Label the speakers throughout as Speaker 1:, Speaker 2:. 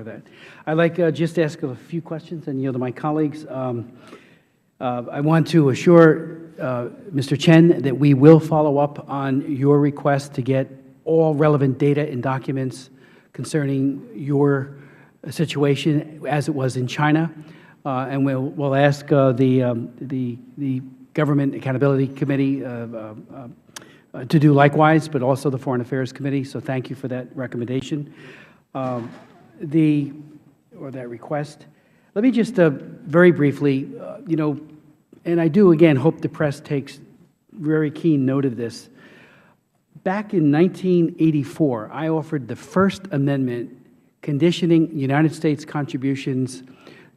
Speaker 1: that. I'd like just to ask a few questions and yield to my colleagues. I want to assure Mr. Chen that we will follow up on your request to get all relevant data and documents concerning your situation as it was in China, and we'll ask the Government Accountability Committee to do likewise, but also the Foreign Affairs Committee. So thank you for that recommendation. That request. Let me just very briefly, and I do again hope the press takes very keen note of this. Back in 1984, I offered the First Amendment conditioning United States contributions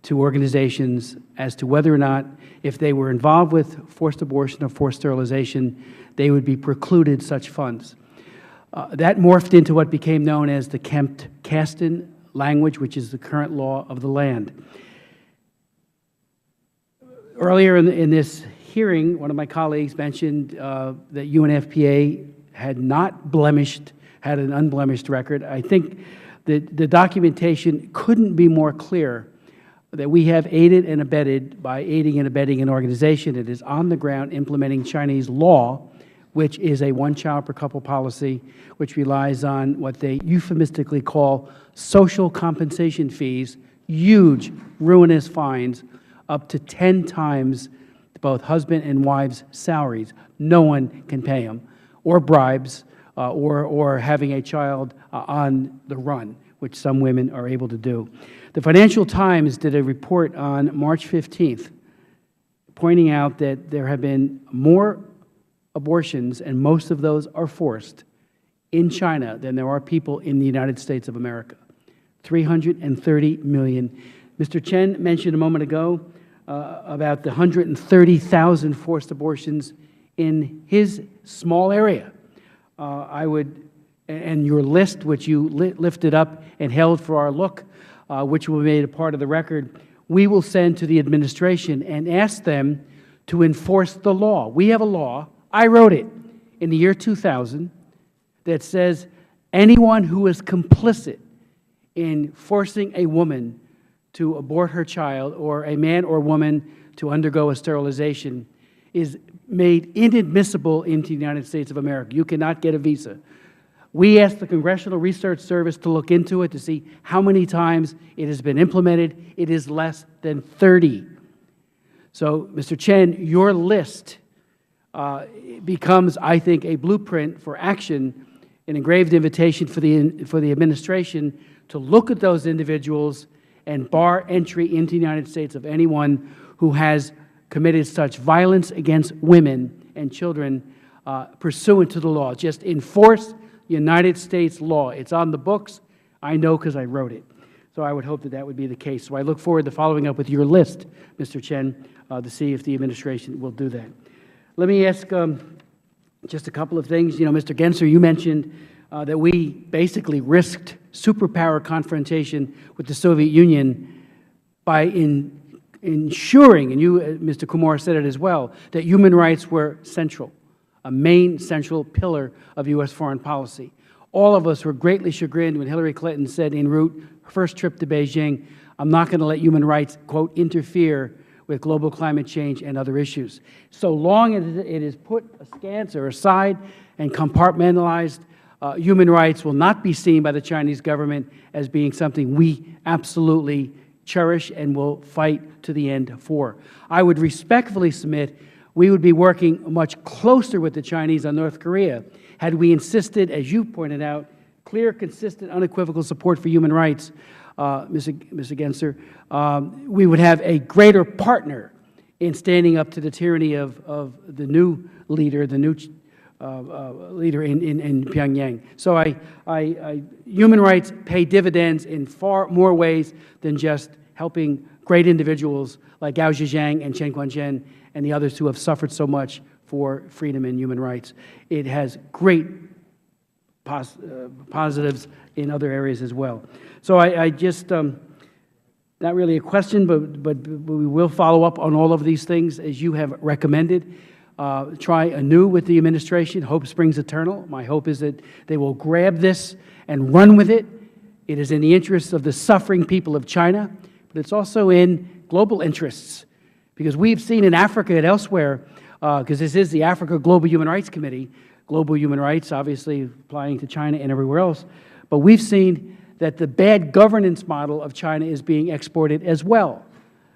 Speaker 1: to organizations as to whether or not, if they were involved with forced abortion or forced sterilization, they would be precluded such funds. That morphed into what became known as the Kempt-Kasten language, which is the current law of the land. Earlier in this hearing, one of my colleagues mentioned that UNFPA had had an unblemished record. I think that the documentation couldn't be more clear that we have aided and abetted by aiding and abetting an organization that is on the ground implementing Chinese law, which is a one-child per couple policy, which relies on what they euphemistically call social compensation fees, huge, ruinous fines, up to 10 times both husband and wife's salaries. No one can pay them, or bribes, or having a child on the run, which some women are able to do. The Financial Times did a report on March 15th, pointing out that there have been more abortions, and most of those are forced, in China than there are people in the United States of America. 330 million. Mr. Chen mentioned a moment ago about the 130,000 forced abortions in his small area. And your list, which you lifted up and held for our look, which will be made a part of the record, we will send to the administration and ask them to enforce the law. We have a law, I wrote it in the year 2000, that says anyone who is complicit in forcing a woman to abort her child, or a man or woman to undergo a sterilization, is made inadmissible into the United States of America. You cannot get a visa. We asked the Congressional Research Service to look into it to see how many times it has been implemented. It is less than 30. So, Mr. Chen, your list becomes, I think, a blueprint for action, an engraved invitation for the administration to look at those individuals and bar entry into the United States of anyone who has committed such violence against women and children pursuant to the law. Just enforce United States law. It's on the books. I know because I wrote it. So I would hope that that would be the case. So I look forward to following up with your list, Mr. Chen, to see if the administration will do that. Let me ask just a couple of things. Mr. Genser, you mentioned that we basically risked superpower confrontation with the Soviet Union by ensuring, and you, Mr. Kumar, said it as well, that human rights were central, a main central pillar of U.S. foreign policy. All of us were greatly chagrined when Hillary Clinton said en route, her first trip to Beijing, I'm not going to let human rights, quote, interfere with global climate change and other issues. So long as it is put askance or aside and compartmentalized, human rights will not be seen by the Chinese government as being something we absolutely cherish and will fight to the end for. I would respectfully submit we would be working much closer with the Chinese on North Korea had we insisted, as you pointed out, clear, consistent, unequivocal support for human rights, Mr. Genser. We would have a greater partner in standing up to the tyranny of the new leader, the new leader in Pyongyang. So human rights pay dividends in far more ways than just helping great individuals like Zhisheng and Chen and the others who have suffered so much for freedom and human rights. It has great positives in other areas as well. So I just, not really a question, but we will follow up on all of these things as you have recommended. Try anew with the administration. Hope springs eternal. My hope is that they will grab this and run with it It is in the interests of the suffering people of China, but it's also in global interests, because we've seen in Africa and elsewhere, because this is the Africa Global Human Rights Committee, global human rights obviously applying to China and everywhere else, but we've seen that the bad governance model of China is being exported as well.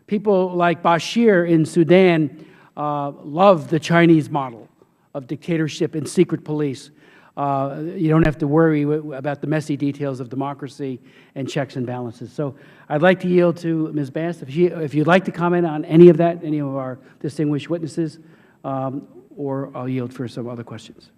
Speaker 1: People like Bashir in Sudan love the Chinese model of dictatorship and secret police. You don't have to worry about the messy details of democracy and checks and balances. So I'd like to yield to Ms. Bass, if you'd like to comment on any of that, any of our distinguished witnesses, or I'll yield for some other questions.